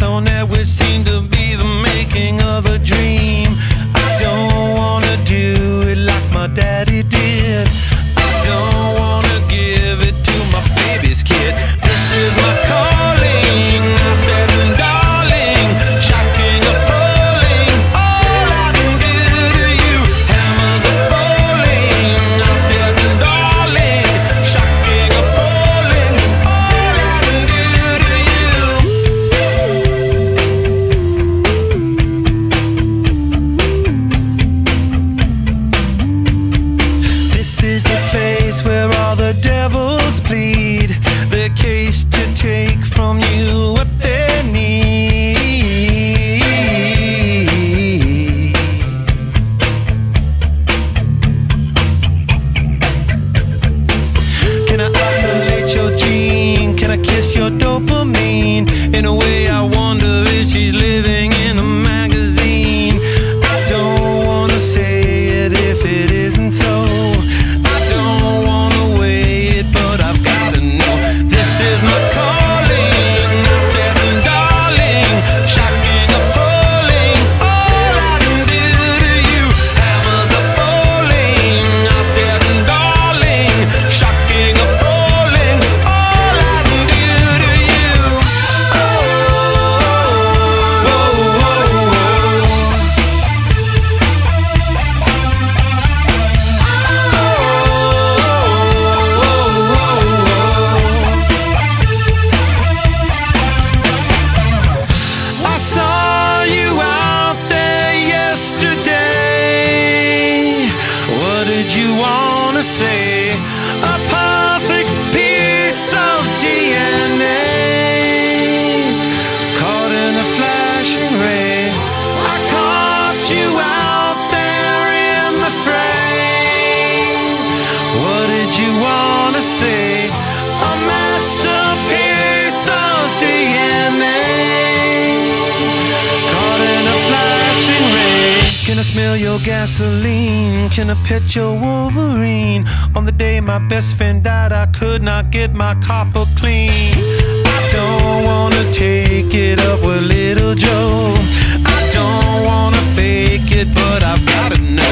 on that which seemed to be the making of a dream. I don't wanna do it like my daddy did. I don't wanna give it to my baby's kid. This is my calling, I said, darling, shocking, appalling, all I can do to you. Hammers are falling, I said, darling, shocking, appalling, all I can do to you. This is the place where all the devils plead the case to take from you what they need. Can I isolate your gene? Can I kiss your dopamine? In a way I wonder if she's living in a magazine. I don't wanna say it if it isn't so. I don't wanna weigh it, but I've gotta know. This is my calling, I said, darling, shocking, appalling, all I can do to you. Hammers are falling, I said, darling, shocking, appalling, all I can do to you. Oh, oh, oh, oh. I saw you out there yesterday. What did you wanna say? A perfect piece of DNA caught in a flashing ray. I caught you out there in the frame. What did you wanna say? A masterpiece of DNA caught in a flashing ray. Can I smell your gasoline? Can I pet your Wolverine? On the day my best friend died, I could not get my copper clean. I don't wanna take it up with little Joe. I don't wanna fake it, but I've gotta know.